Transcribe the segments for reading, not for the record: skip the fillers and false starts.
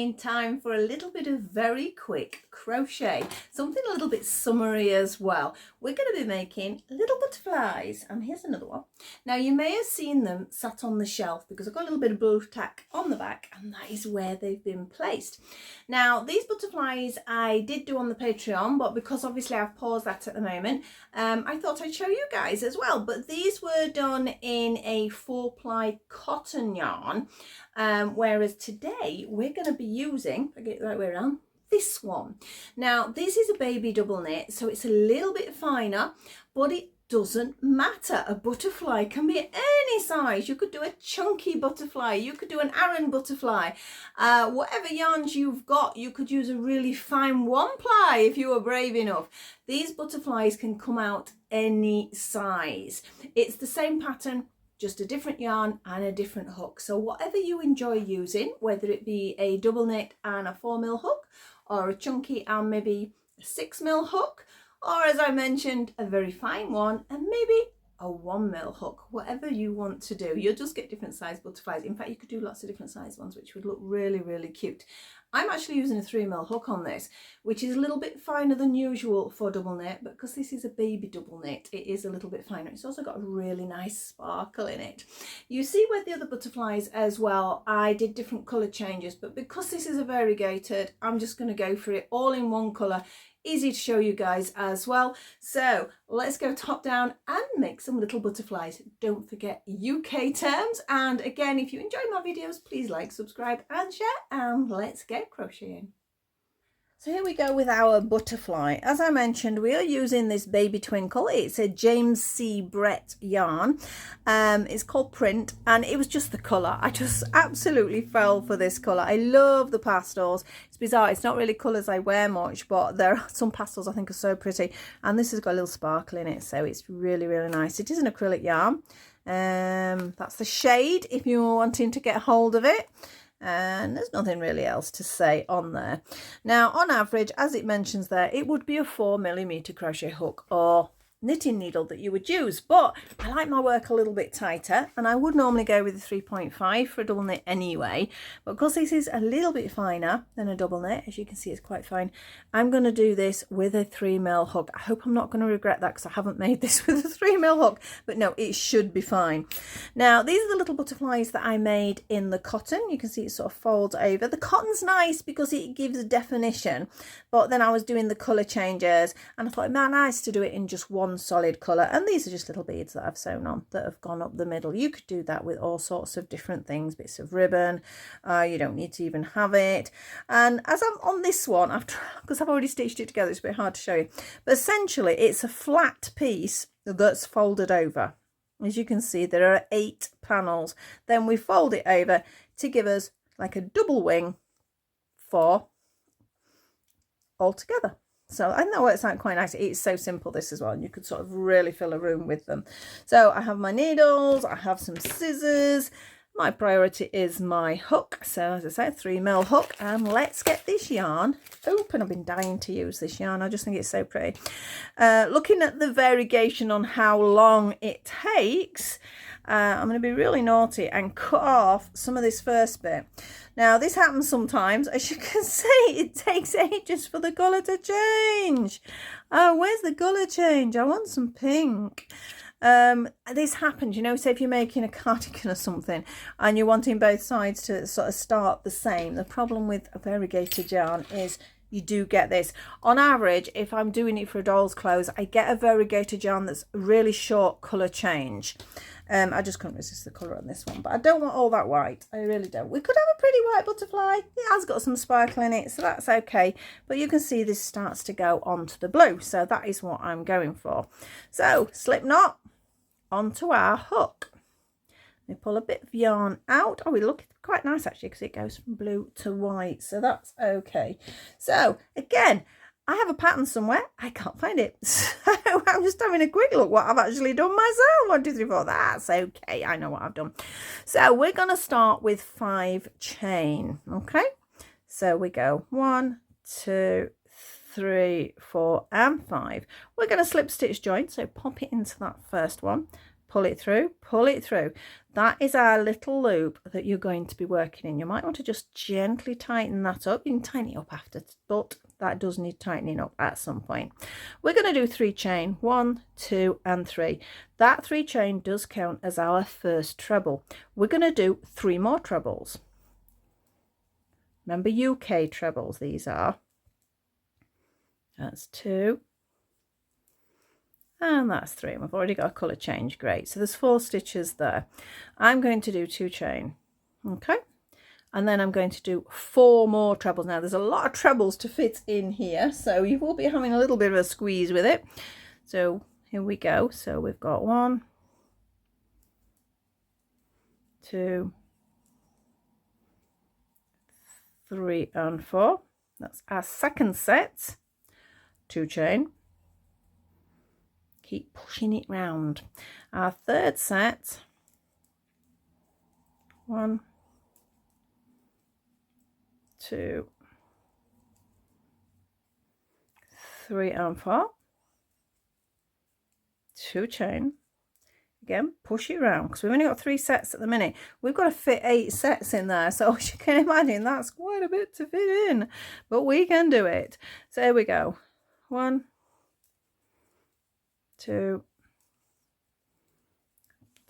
again, time for a little bit of very quick crochet, something a little bit summery as well. We're going to be making little butterflies, and here's another one. Now you may have seen them sat on the shelf because I've got a little bit of blue tack on the back, and that is where they've been placed. Now these butterflies I did do on the Patreon, but because obviously I've paused that at the moment, I thought I'd show you guys as well. But these were done in a 4-ply cotton yarn, whereas today we're going to be using, if I get it the right way around, this one. Now this is a baby double knit, so it's a little bit finer, but it doesn't matter. A butterfly can be any size. You could do a chunky butterfly, you could do an Aran butterfly, whatever yarns you've got. You could use a really fine 1-ply if you were brave enough. These butterflies can come out any size. It's the same pattern, just a different yarn and a different hook. So whatever you enjoy using, whether it be a double knit and a 4mm hook, or a chunky and maybe a 6mm hook, or as I mentioned, a very fine one and maybe a 1mm hook, whatever you want to do. You'll just get different size butterflies. In fact, you could do lots of different size ones, which would look really, really cute. I'm actually using a 3mm hook on this, which is a little bit finer than usual for double knit, but because this is a baby double knit, it is a little bit finer. It's also got a really nice sparkle in it. You see with the other butterflies as well, I did different colour changes, but because this is a variegated, I'm just going to go for it all in one colour. Easy to show you guys as well. So let's go top down and make some little butterflies. Don't forget UK terms, and again, if you enjoy my videos, please like, subscribe and share, and let's get crocheting. So here we go with our butterfly. As I mentioned, we are using this baby twinkle. It's a James C. Brett yarn. It's called Print, and it was just the colour. I just absolutely fell for this colour. I love the pastels. It's bizarre. It's not really colours I wear much, but there are some pastels I think are so pretty. And this has got a little sparkle in it, so it's really, really nice. It is an acrylic yarn. That's the shade if you're wanting to get hold of it. And there's nothing really else to say on there. Now on average, as it mentions there, it would be a 4mm crochet hook or knitting needle that you would use, but I like my work a little bit tighter, and I would normally go with a 3.5 for a double knit anyway, but because this is a little bit finer than a double knit, as you can see it's quite fine, I'm going to do this with a 3mm hook. I hope I'm not going to regret that because I haven't made this with a 3mm hook, but no, it should be fine. Now these are the little butterflies that I made in the cotton. You can see it sort of folds over. The cotton's nice because it gives definition, but then I was doing the colour changes and I thought it might be nice to do it in just one solid colour, and these are just little beads that I've sewn on that have gone up the middle. You could do that with all sorts of different things, bits of ribbon, you don't need to even have it. And as I'm on this one, because I've already stitched it together, it's a bit hard to show you, but essentially it's a flat piece that's folded over. As you can see, there are 8 panels, then we fold it over to give us like a double wing for all together. So I know it's not quite nice. It's so simple, this as well, and you could sort of really fill a room with them. So I have my needles, I have some scissors. My priority is my hook. So as I said, 3mm hook, and let's get this yarn open. I've been dying to use this yarn. I just think it's so pretty. Looking at the variegation on how long it takes, I'm going to be really naughty and cut off some of this first bit. Now this happens sometimes. As you can see, it takes ages for the colour to change. Oh, where's the colour change? I want some pink. This happens, you know, say if you're making a cardigan or something and you're wanting both sides to sort of start the same. The problem with a variegated yarn is you do get this. On average, if I'm doing it for a doll's clothes, I get a variegated yarn that's really short colour change. I just couldn't resist the colour on this one, but I don't want all that white. I really don't. We could have a pretty white butterfly. It has got some sparkle in it, so that's okay. But you can see this starts to go onto the blue, so that is what I'm going for. So slip knot onto our hook. We pull a bit of yarn out. Oh, it looks quite nice actually because it goes from blue to white, so that's okay. So again, I have a pattern somewhere. I can't find it. So I'm just having a quick look what I've actually done myself. 1, 2, 3, 4. That's okay. I know what I've done. So we're going to start with 5 chain. Okay. So we go 1, 2, 3, 4 and 5. We're going to slip stitch join. So pop it into that first one. pull it through, pull it through. That is our little loop that you're going to be working in. You might want to just gently tighten that up. You can tighten it up after, but that does need tightening up at some point. We're going to do 3 chain, 1, 2 and 3. That 3 chain does count as our first treble. We're going to do 3 more trebles. Remember, UK trebles these are. That's 2 and that's 3. We've already got a colour change. Great. So there's 4 stitches there. I'm going to do 2 chain. Okay, and then I'm going to do 4 more trebles. Now there's a lot of trebles to fit in here, so you will be having a little bit of a squeeze with it. So here we go. So we've got 1, 2, 3 and 4. That's our second set. 2 chain, keep pushing it round. Our third set, 1, 2, 3 and 4. 2 chain, again push it round because we've only got 3 sets at the minute. We've got to fit 8 sets in there, so as you can imagine that's quite a bit to fit in, but we can do it. So here we go. 1, 2,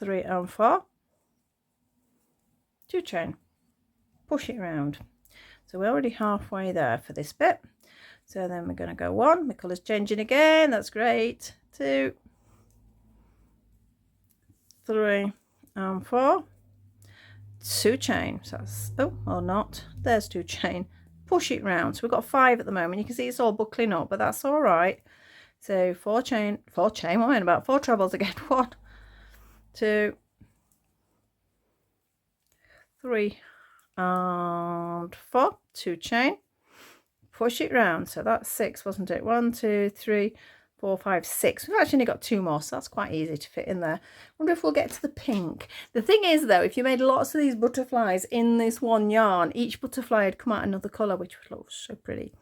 3 and 4. 2 chain, push it around. So we're already halfway there for this bit. So then we're going to go 1, my colour's changing again, that's great. 2, 3 and 4. 2 chain, so that's, oh, or not, there's 2 chain, push it round. So we've got 5 at the moment. You can see it's all buckling up, but that's all right. So 4 chain, what am I about? 4 trebles again. 1, 2, 3 and 4. 2 chain, push it round. So that's 6, wasn't it? 1, 2, 3, 4, 5, 6. We've actually only got 2 more, so that's quite easy to fit in there. Wonder if we'll get to the pink. The thing is though, if you made lots of these butterflies in this one yarn, each butterfly had come out another colour, which would look so pretty.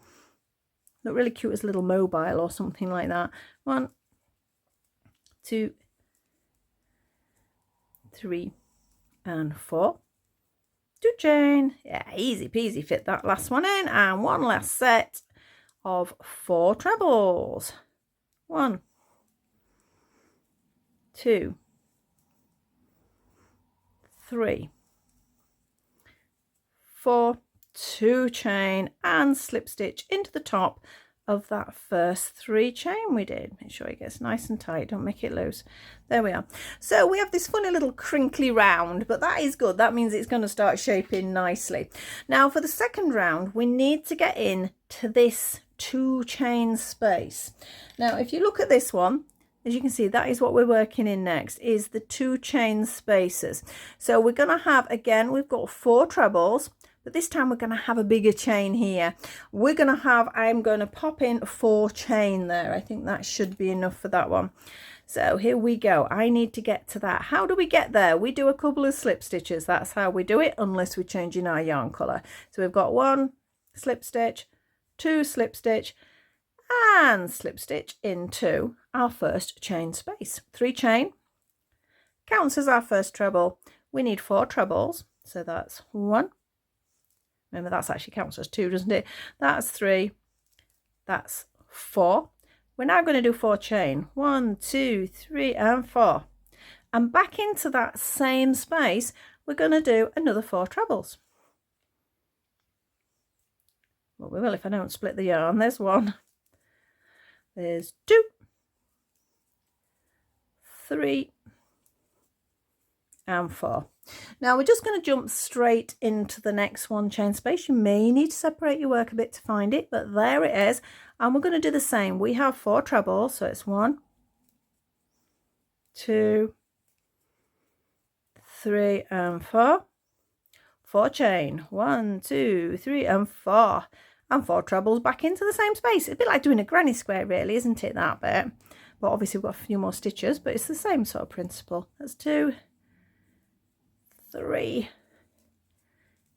Look really cute as a little mobile or something like that. 1, 2, 3 and 4. 2 chain, yeah, easy peasy, fit that last one in, and 1 last set of 4 trebles. 1, 2, 3, 4, 2 chain and slip stitch into the top of that first 3 chain we did. Make sure it gets nice and tight, don't make it loose. There we are. So we have this funny little crinkly round, but that is good. That means it's going to start shaping nicely. Now for the second round, we need to get in to this 2 chain space. Now if you look at this one, as you can see, that is what we're working in next, is the 2 chain spaces. So we're going to have, again, we've got 4 trebles, but this time we're going to have a bigger chain here. We're going to have, I'm going to pop in 4 chain there. I think that should be enough for that one. So here we go. I need to get to that. How do we get there? We do a couple of slip stitches. That's how we do it, unless we're changing our yarn colour. So we've got 1 slip stitch, 2 slip stitch, and slip stitch into our first chain space. 3 chain counts as our first treble. We need 4 trebles, so that's 1. Remember, that's actually counts as 2, doesn't it? That's 3, that's 4. We're now going to do 4 chain. 1, 2, 3 and 4, and back into that same space we're going to do another 4 trebles. Well, we will if I don't split the yarn. There's 1, there's 2, 3 and 4. Now we're just going to jump straight into the next 1 chain space. You may need to separate your work a bit to find it, but there it is. And we're going to do the same. We have 4 trebles, so it's 1, 2, 3 and 4. 4 chain, 1, 2, 3 and 4, and 4 trebles back into the same space. It's a bit like doing a granny square, really, isn't it, that bit? But obviously we've got a few more stitches, but it's the same sort of principle. That's 2, 3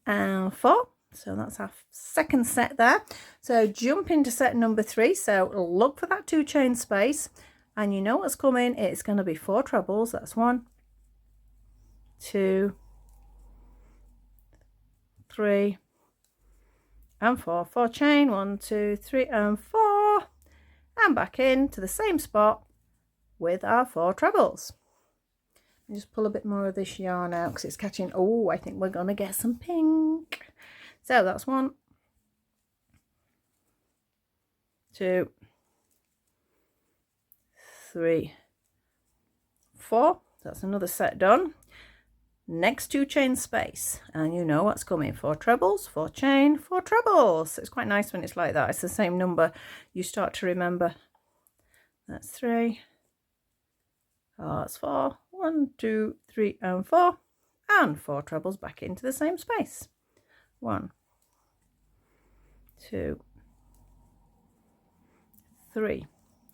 and 4. So that's our second set there. So jump into set number 3. So look for that 2 chain space and you know what's coming. It's going to be 4 trebles. That's 1, 2, 3 and 4. 4 chain, 1, 2, 3 and 4, and back into the same spot with our 4 trebles. And just pull a bit more of this yarn out because it's catching. Oh, I think we're going to get some pink. So that's 1, 2, 3, 4. That's another set done. Next 2 chain space, and you know what's coming. 4 trebles, 4 chain, 4 trebles. So it's quite nice when it's like that. It's the same number. You start to remember. That's 3. Oh, that's 4. 1, 2, 3 and 4, and 4 trebles back into the same space. 1, 2, 3.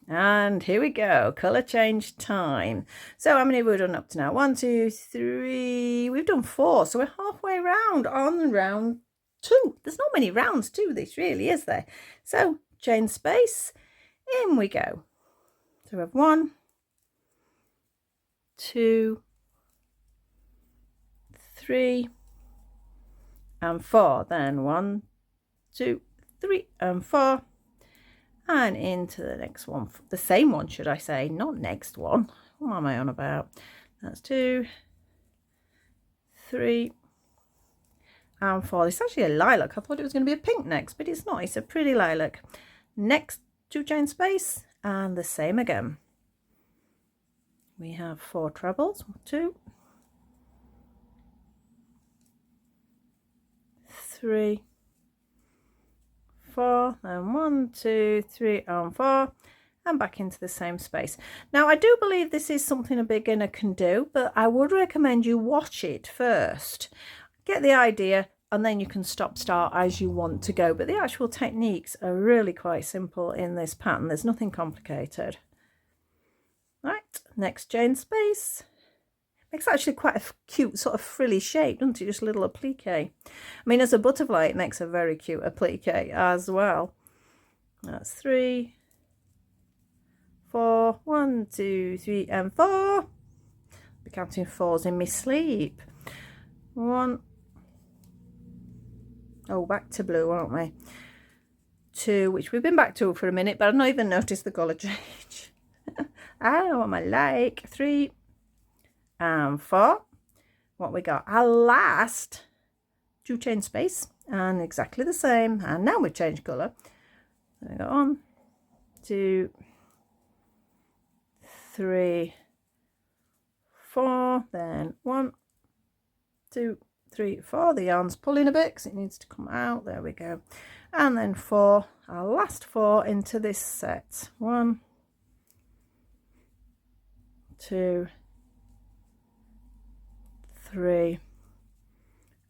And here we go, colour change time. So how many have we done up to now? 1, 2, 3. We've done 4, so we're halfway round on round 2. There's not many rounds to this really, is there? So chain space, in we go. So we have 1, 2, 3 and 4. Then 1, 2, 3 and 4. And into the next one, the same one should I say, not next one. What am I on about? That's 2, 3 and 4. It's actually a lilac. I thought it was going to be a pink next, but it's not. It's a pretty lilac. Next 2 chain space, and the same again. We have 4 trebles. 2, 3, 4, then 1, 2, 3 and 4, and back into the same space. Now I do believe this is something a beginner can do, but I would recommend you watch it first, get the idea, and then you can start as you want to go. But the actual techniques are really quite simple in this pattern. There's nothing complicated. Right, next chain space. Makes actually quite a cute sort of frilly shape, doesn't it? Just a little applique. I mean, as a butterfly, it makes a very cute applique as well. That's 3, 4, 1, 2, 3 and 4. Be counting 4s in my sleep. 1. Oh, back to blue, aren't we? 2, which we've been back to for a minute, but I've not even noticed the colour change. I know what I like. 3 and 4. What we got? Our last 2 chain space, and exactly the same. And now we change colour. So we go 1, 2, 3, 4. Then 1, 2, 3, 4. The yarn's pulling a bit because it needs to come out. There we go. And then 4. Our last 4 into this set. 1, 2, 3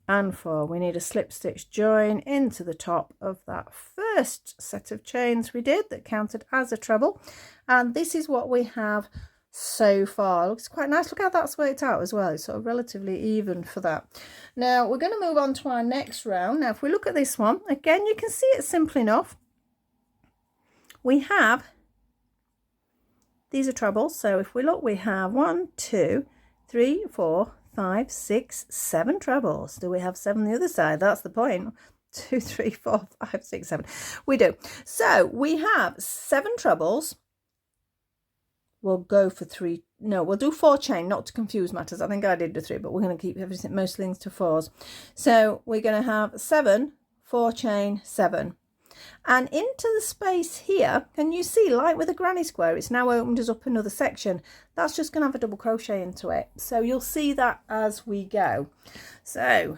and 4. We need a slip stitch join into the top of that first set of chains we did that counted as a treble, and this is what we have so far. It looks quite nice. Look how that's worked out as well. It's sort of relatively even for that. Now we're going to move on to our next round. Now if we look at this one again, you can see it's simple enough. We have, these are trebles, so if we look, we have 1, 2, 3, 4, 5, 6, 7 trebles. Do we have 7 on the other side? That's the point. 2, 3, 4, 5, 6, 7. We do. So we have 7 trebles. We'll go for 3. No, we'll do 4 chain, not to confuse matters. I think I did do 3, but we're going to keep everything, most things to 4s. So we're going to have 7, 4 chain, 7. And into the space here, can you see, like with a granny square, it's now opened us up another section. That's just going to have a double crochet into it. So you'll see that as we go. So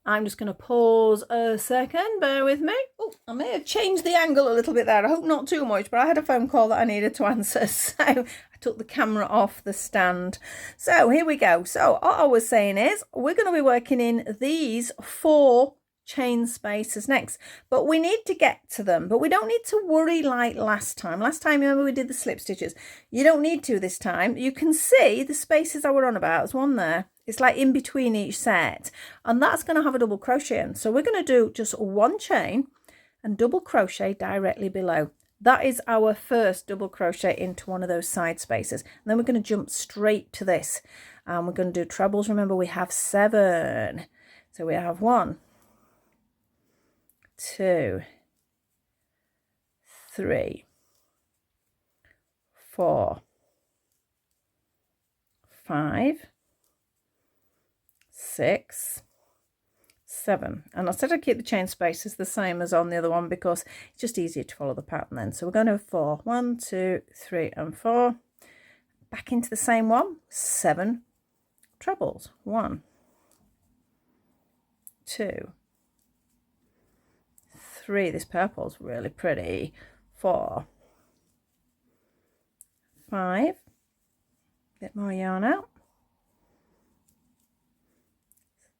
I'm just going to pause a second, bear with me. Oh, I may have changed the angle a little bit there. I hope not too much, but I had a phone call that I needed to answer. So I took the camera off the stand. So here we go. So what I was saying is we're going to be working in these 4 chain spaces next, but we need to get to them, but we don't need to worry like last time. Remember we did the slip stitches. You don't need to this time. You can see the spaces I were on about. There's one there. It's like in between each set, and that's going to have a double crochet in. So we're going to do just 1 chain and double crochet directly below. that is our first double crochet into one of those side spaces. And then we're going to jump straight to this, and we're going to do trebles. Remember, we have 7, so we have 1, 2, 3, 4, 5, 6, 7. And I said I'd keep the chain spaces the same as on the other one because it's just easier to follow the pattern then. So we're going to 4, 1, 2, 3 and 4, back into the same one, 7 trebles, 1, 2, 3, this purple's really pretty, 4, 5, bit more yarn out,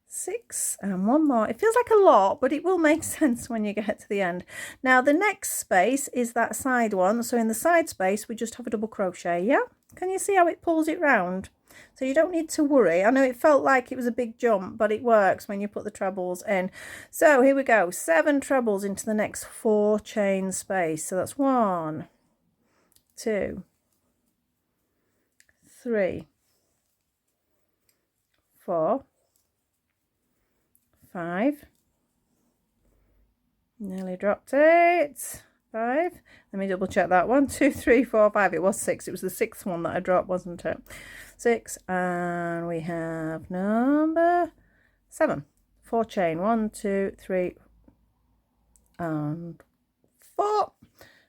6 and 1 more. It feels like a lot, but it will make sense when you get to the end. Now the next space is that side one, so in the side space we just have a double crochet. Yeah, can you see how it pulls it round? So you don't need to worry. I know it felt like it was a big jump, but it works when you put the trebles in. So here we go, 7 trebles into the next 4 chain space. So that's 1, 2, 3, 4, 5, nearly dropped it, 5, let me double check that, 1, 2, 3, 4, 5, it was 6, it was the 6th one that I dropped, wasn't it? 6, and we have number 7, 4 chain, 1, 2, 3 and 4,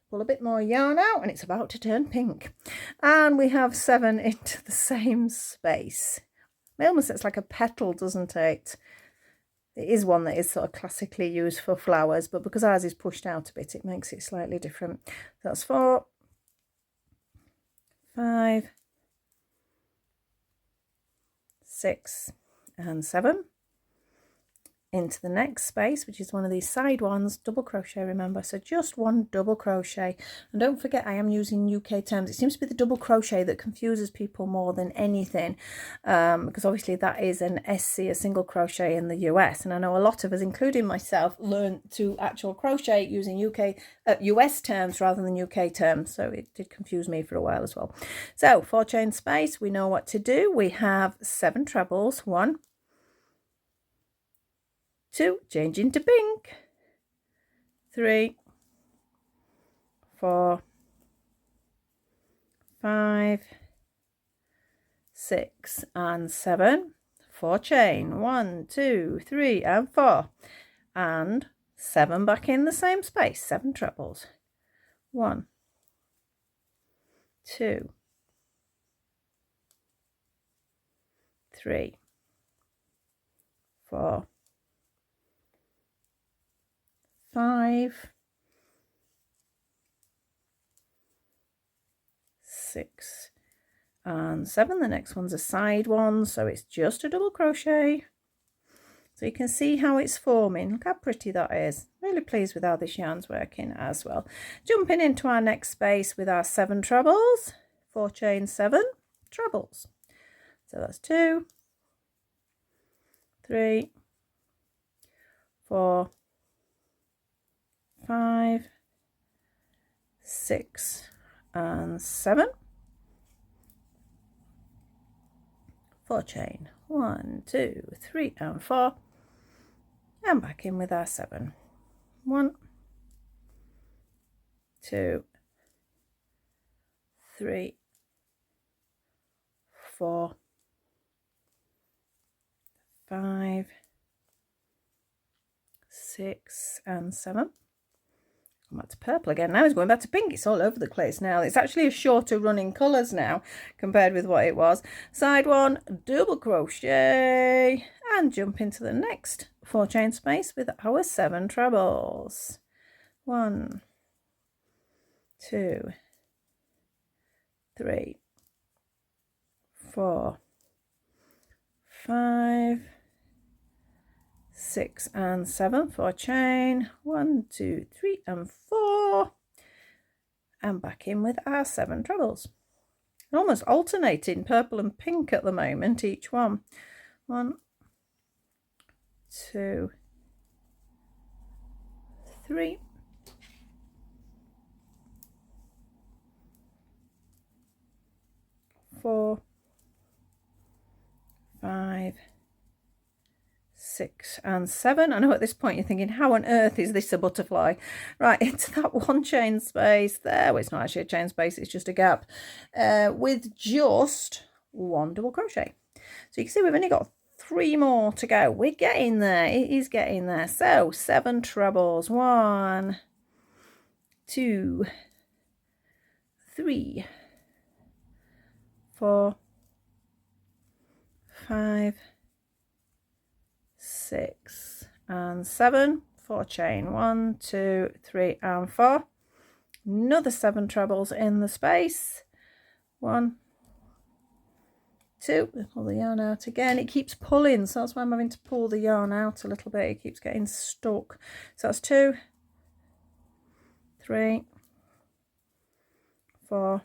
pull a bit more yarn out and it's about to turn pink, and we have 7 into the same space. It almost looks like a petal, doesn't it? It is one that is sort of classically used for flowers, but because ours is pushed out a bit, it makes it slightly different. So that's 4, 5, 6 and 7 into the next space, which is one of these side ones, double crochet, remember, so just 1 double crochet. And don't forget, I am using UK terms. It seems to be the double crochet that confuses people more than anything, because obviously that is an SC, a single crochet in the US, and I know a lot of us, including myself, learned to actual crochet using US terms rather than UK terms, so it did confuse me for a while as well. So 4 chain space, we know what to do. We have 7 trebles, 1, 2, change into pink, 3, 4, 5, 6 and 7, 4 chain, 1, 2, 3 and 4, and 7 back in the same space, 7 trebles, 1, 2, 3, 4, 5, 6 and 7. The next one's a side one, so it's just a double crochet. So you can see how it's forming. Look how pretty that is. Really pleased with how this yarn's working as well. Jumping into our next space with our 7 trebles, 4 chain, 7 trebles. So that's 2, 3, 4, 5, 6 and 7, 4 chain, 1, 2, 3 and 4, and back in with our 7, 1, 2, 3, 4, 5, 6 and 7. Come back to purple again. Now it's going back to pink. It's all over the place now. It's actually a shorter running colours now compared with what it was. Side one, double crochet, and jump into the next 4 chain space with our 7 trebles. 1, 2, 3, 4, 5, 6 and 7, 4 chain, 1, 2, 3 and 4, and back in with our 7 trebles. Almost alternating purple and pink at the moment, each one. 1, 2, 3, 4, 5, 6 and 7. I know at this point you're thinking, how on earth is this a butterfly? Right, into that one chain space there. Well, it's not actually a chain space, it's just a gap, with just one double crochet. So you can see we've only got 3 more to go. We're getting there. It is getting there. So 7 trebles. 1, 2, 3, 4, 5, 6 and 7. 4 chain. 1, 2, 3 and 4. Another 7 trebles in the space. 1, 2, pull the yarn out again. It keeps pulling, so that's why I'm having to pull the yarn out a little bit. It keeps getting stuck. So that's 2, 3, 4,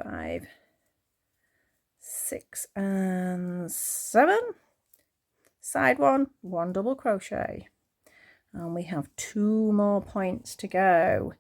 5, 6 and 7. Side one double crochet, and we have 2 more points to go.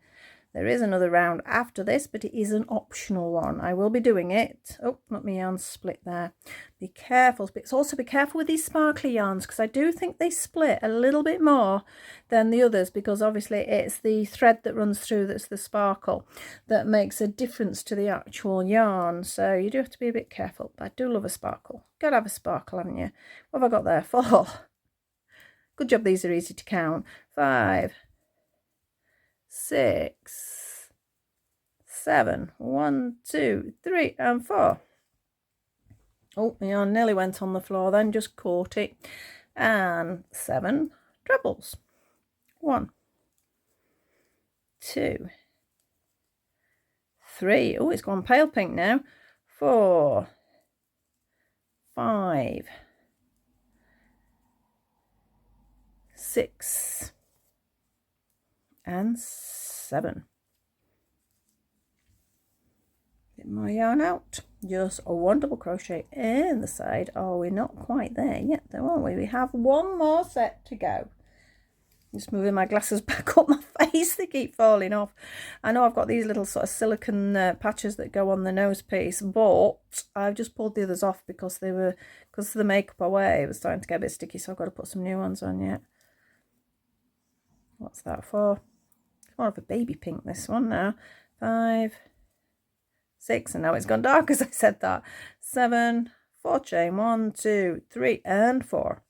There is another round after this, but it is an optional one. I will be doing it. Oh, not my yarn split there. Be careful. But also be careful with these sparkly yarns, because I do think they split a little bit more than the others, because obviously it's the thread that runs through that's the sparkle that makes a difference to the actual yarn. So you do have to be a bit careful. But I do love a sparkle. Gotta have a sparkle, haven't you? What have I got there? 4. Good job, these are easy to count. 5, 6, 7. 1, 2, 3 and 4. Oh, my yarn nearly went on the floor then, just caught it. And 7 trebles. 1, 2, 3. Oh, it's gone pale pink now. 4, 5, 6 and 7. Get my yarn out. Just a 1 double crochet in the side. Oh, we're not quite there yet though, aren't we? We have 1 more set to go. Just moving my glasses back up my face, they keep falling off. I know I've got these little sort of silicone patches that go on the nose piece, but I've just pulled the others off because of the makeup away. It was starting to get a bit sticky, so I've got to put some new ones on yet. What's that for? It's more of a baby pink, this one now. 5, 6, and now it's gone dark as I said that. 7, 4 chain. 1, 2, 3 and 4.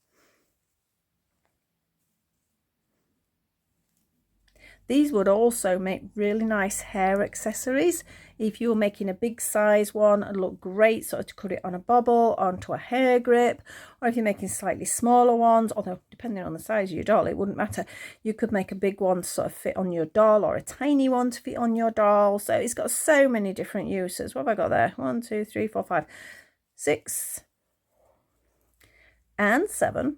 These would also make really nice hair accessories. If you're making a big size one, it'd look great sort of to cut it on a bobble, onto a hair grip, or if you're making slightly smaller ones, although depending on the size of your doll, it wouldn't matter. You could make a big one to sort of fit on your doll, or a tiny one to fit on your doll. So it's got so many different uses. What have I got there? 1, 2, 3, 4, 5, 6 and 7.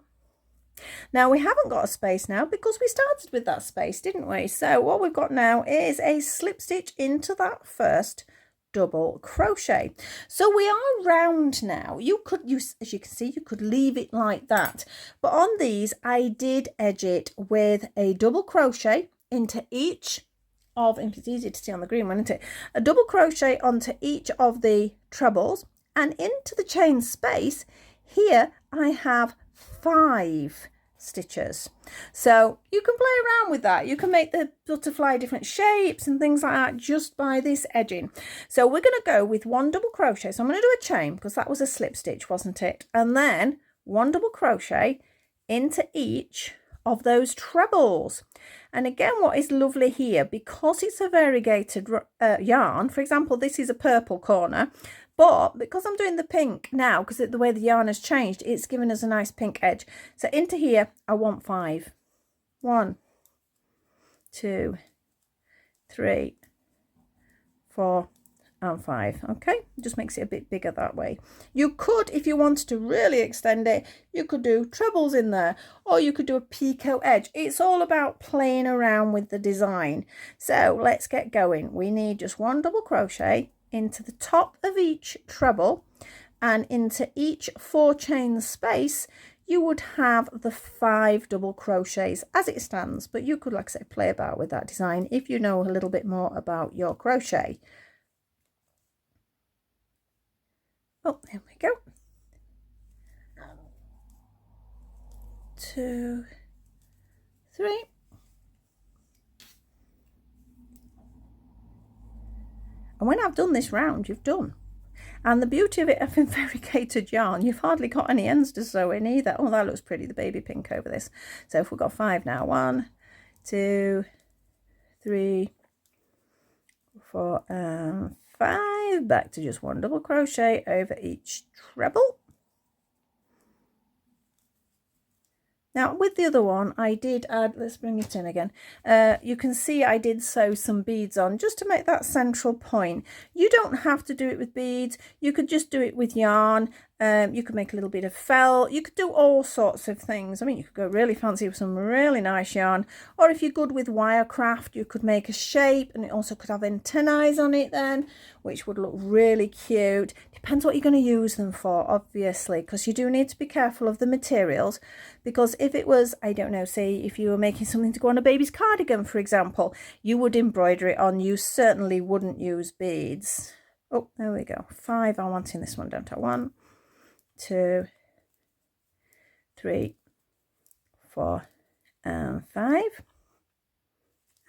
Now we haven't got a space now because we started with that space, didn't we? So what we've got now is a slip stitch into that first double crochet. So we are round now. You could use, as you can see, you could leave it like that, but on these I did edge it with a double crochet into each of, and it's easier to see on the green one, isn't it? A double crochet onto each of the trebles, and into the chain space here I have 5 stitches. So you can play around with that. You can make the butterfly different shapes and things like that just by this edging. So we're going to go with 1 double crochet. So I'm going to do a chain because that was a slip stitch, wasn't it? And then 1 double crochet into each of those trebles. And again, what is lovely here, because it's a variegated yarn, for example, this is a purple corner, but because I'm doing the pink now, because the way the yarn has changed, it's given us a nice pink edge. So into here, I want 5. 1, 2, 3, 4, and 5. Okay, just makes it a bit bigger that way. You could, if you wanted to really extend it, you could do trebles in there, or you could do a picot edge. It's all about playing around with the design. So let's get going. We need just 1 double crochet into the top of each treble, and into each 4 chain space you would have the 5 double crochets as it stands, but you could, like I say, play about with that design if you know a little bit more about your crochet. Oh, there we go. 2, 3. And when I've done this round, you've done. And the beauty of it having variegated yarn, you've hardly got any ends to sew in either. Oh, that looks pretty, the baby pink over this. So if we've got 5 now, 1, 2, 3, 4, and 5. Back to just 1 double crochet over each treble. Now with the other one I did add, let's bring it in again, you can see I did sew some beads on just to make that central point. You don't have to do it with beads, you could just do it with yarn. You could make a little bit of felt, you could do all sorts of things. I mean, you could go really fancy with some really nice yarn, or if you're good with wirecraft, you could make a shape, and it also could have antennae on it then, which would look really cute. Depends what you're going to use them for, obviously, because you do need to be careful of the materials, because if it was, I don't know, say if you were making something to go on a baby's cardigan, for example, you would embroider it on, you certainly wouldn't use beads. Oh, there we go. 5, I'm wanting this one, don't I? 1, 2, 3, 4, and 5,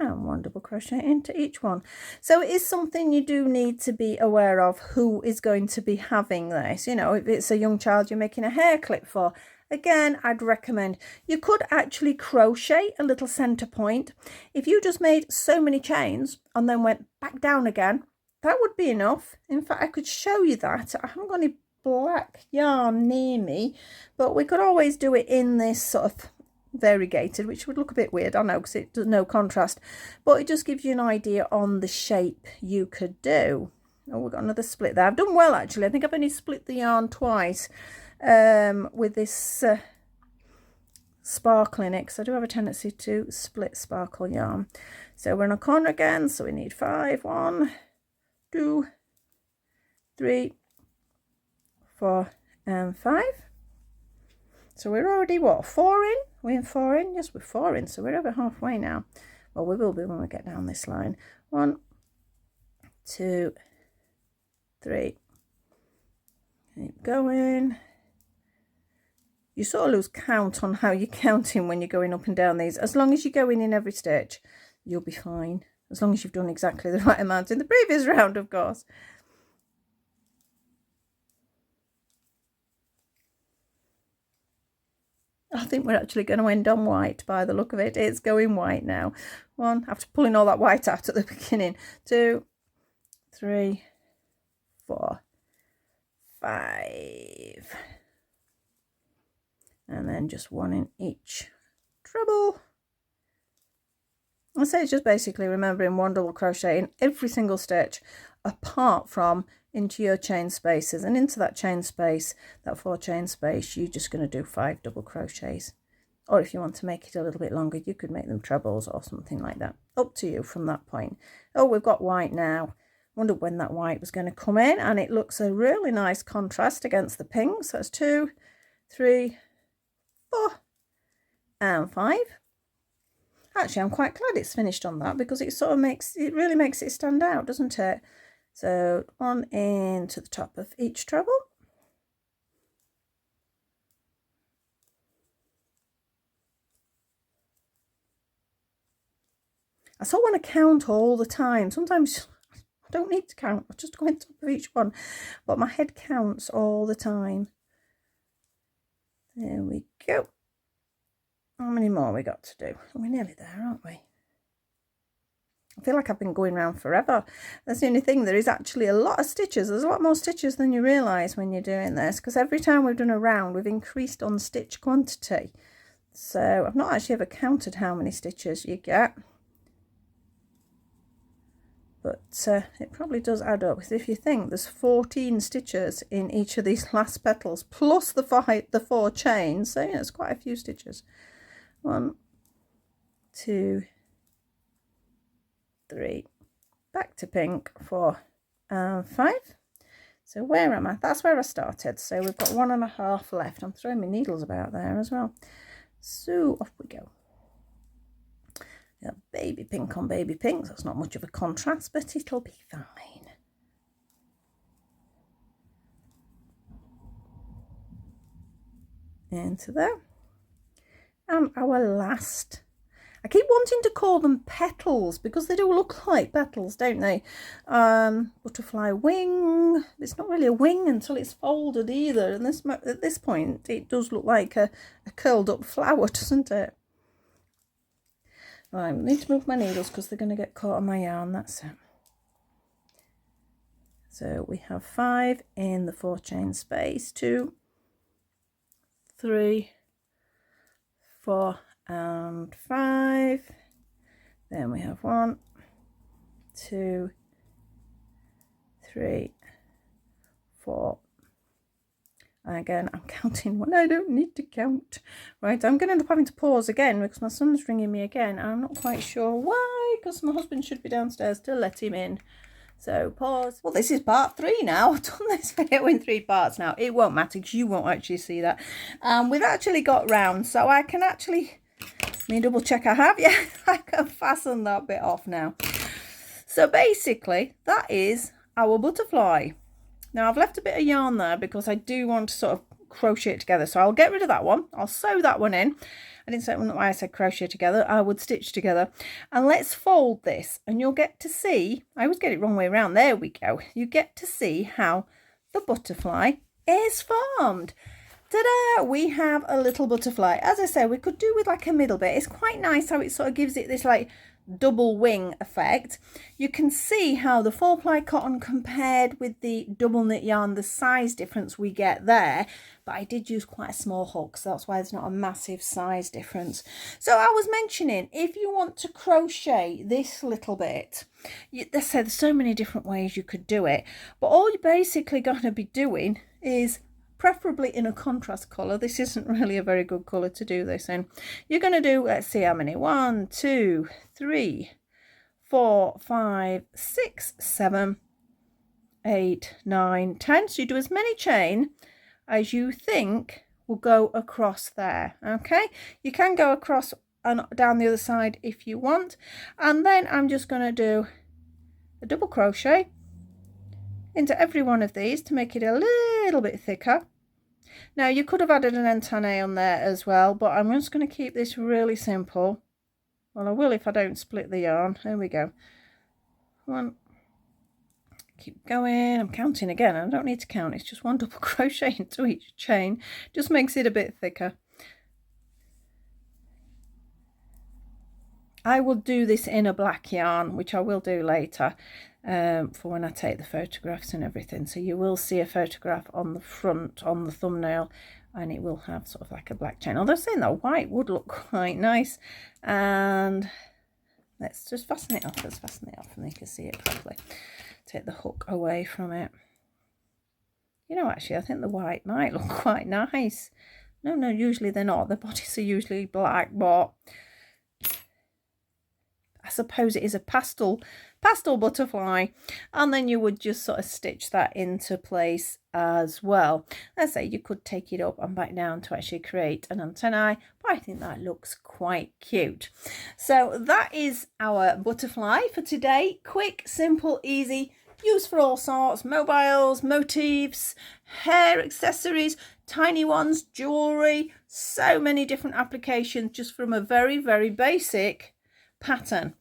and 1 double crochet into each one. So it is something you do need to be aware of, who is going to be having this. You know, if it's a young child you're making a hair clip for, again, I'd recommend you could actually crochet a little center point. If you just made so many chains and then went back down again, that would be enough. In fact, I could show you that. I haven't got any black yarn near me, but we could always do it in this sort of variegated, which would look a bit weird, I know, because it does no contrast, but it just gives you an idea on the shape you could do. Oh, we've got another split there. I've done well, actually. I think I've only split the yarn twice with this sparkle in it, because I do have a tendency to split sparkle yarn. So we're in a corner again, so we need 5, 1, 2, 3, 4, and 5. So we're already, what, 4 in? We're in 4 in? Yes, we're 4 in, so we're over halfway now. Well, we will be when we get down this line. 1, 2, 3. Keep going. You sort of lose count on how you're counting when you're going up and down these. As long as you're going in every stitch, you'll be fine. As long as you've done exactly the right amount in the previous round, of course. I think we're actually going to end on white by the look of it. It's going white now. 1, after pulling all that white out at the beginning. 2, 3, 4, 5. And then just 1 in each treble. I say it's just basically remembering 1 double crochet in every single stitch, apart from into your chain spaces, and into that chain space, that 4 chain space, you're just going to do 5 double crochets. Or if you want to make it a little bit longer, you could make them trebles or something like that. Up to you from that point. Oh, we've got white now. Wondered when that white was going to come in, and it looks a really nice contrast against the pink. So that's 2, 3, 4, and 5. Actually, I'm quite glad it's finished on that, because it sort of really makes it stand out, doesn't it? So 1 into the top of each treble. I sort of want to count all the time. Sometimes I don't need to count, I just go on top of each one, but my head counts all the time. There we go. How many more we got to do? We're nearly there, aren't we? I feel like I've been going around forever. That's the only thing. There is actually a lot of stitches. There's a lot more stitches than you realise when you're doing this, because every time we've done a round, we've increased on stitch quantity. So I've not actually ever counted how many stitches you get. But it probably does add up. Because if you think there's 14 stitches in each of these last petals, plus the 4 chains, so yeah, it's quite a few stitches. 1, 2, 3, back to pink, 4 and 5. So where am I? That's where I started. So we've got 1.5 left. I'm throwing my needles about there as well. So off we go. Yeah, baby pink on baby pink. That's not much of a contrast, but it'll be fine. into there. And our last, I keep wanting to call them petals because they do look like petals, don't they? Butterfly wing. It's not really a wing until it's folded either. And at this point, it does look like a curled up flower, doesn't it? Right, I need to move my needles because they're going to get caught on my yarn. That's it. So we have 5 in the 4 chain space, 2, 3, 4 and 5. Then we have 1, 2, 3, 4. And again, I'm counting when I don't need to count. Right, I'm going to end up having to pause again because my son's ringing me again. And I'm not quite sure why, because my husband should be downstairs to let him in. So pause. Well, this is part 3 now. I've done this video in 3 parts now. It won't matter because you won't actually see that. We've actually got round, so I can actually, let me double check I have. Yeah, I can fasten that bit off now. So basically, that is our butterfly. Now I've left a bit of yarn there because I do want to sort of crochet it together. So I'll get rid of that one. I'll sew that one in. I didn't say why I said crochet together. I would stitch together. And let's fold this and you'll get to see, I always get it wrong way around. There we go. You get to see how the butterfly is formed. Ta-da! We have a little butterfly. As I say, we could do with like a middle bit. It's quite nice how it sort of gives it this like double wing effect. You can see how the 4-ply cotton compared with the double knit yarn, the size difference we get there, but I did use quite a small hook, so that's why there's not a massive size difference. So I was mentioning, if you want to crochet this little bit, there's so many different ways you could do it, but all you're basically going to be doing is, preferably in a contrast colour, this isn't really a very good colour to do this in, you're going to do, let's see how many, 1, 2, 3, 4, 5, 6, 7, 8, 9, 10. So you do as many chain as you think will go across there. Okay, you can go across and down the other side if you want, and then I'm just going to do a double crochet into every one of these to make it a little bit thicker. Now you could have added an antennae on there as well, but I'm just going to keep this really simple. Well, I will if I don't split the yarn. There we go. 1, keep going. I'm counting again. I don't need to count. It's just 1 double crochet into each chain. Just makes it a bit thicker. I will do this in a black yarn, which I will do later for when I take the photographs and everything. So you will see a photograph on the front, on the thumbnail, and it will have sort of like a black chain. Although saying that white would look quite nice. And let's just fasten it off. Let's fasten it off and you can see it properly. Take the hook away from it. You know, actually, I think the white might look quite nice. No, usually they're not. The bodies are usually black, but I suppose it is a pastel butterfly, and then you would just sort of stitch that into place as well. Let's say you could take it up and back down to actually create an antennae, but I think that looks quite cute. So that is our butterfly for today. Quick, simple, easy, used for all sorts: mobiles, motifs, hair accessories, tiny ones, jewelry, so many different applications just from a very, very basic pattern,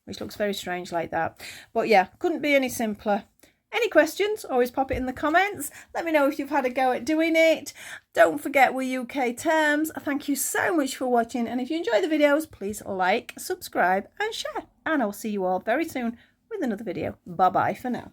which looks very strange like that. But yeah, couldn't be any simpler. Any questions, always pop it in the comments. Let me know if you've had a go at doing it. Don't forget we're UK terms. Thank you so much for watching, and if you enjoy the videos, please like, subscribe and share, and I'll see you all very soon with another video. Bye bye for now.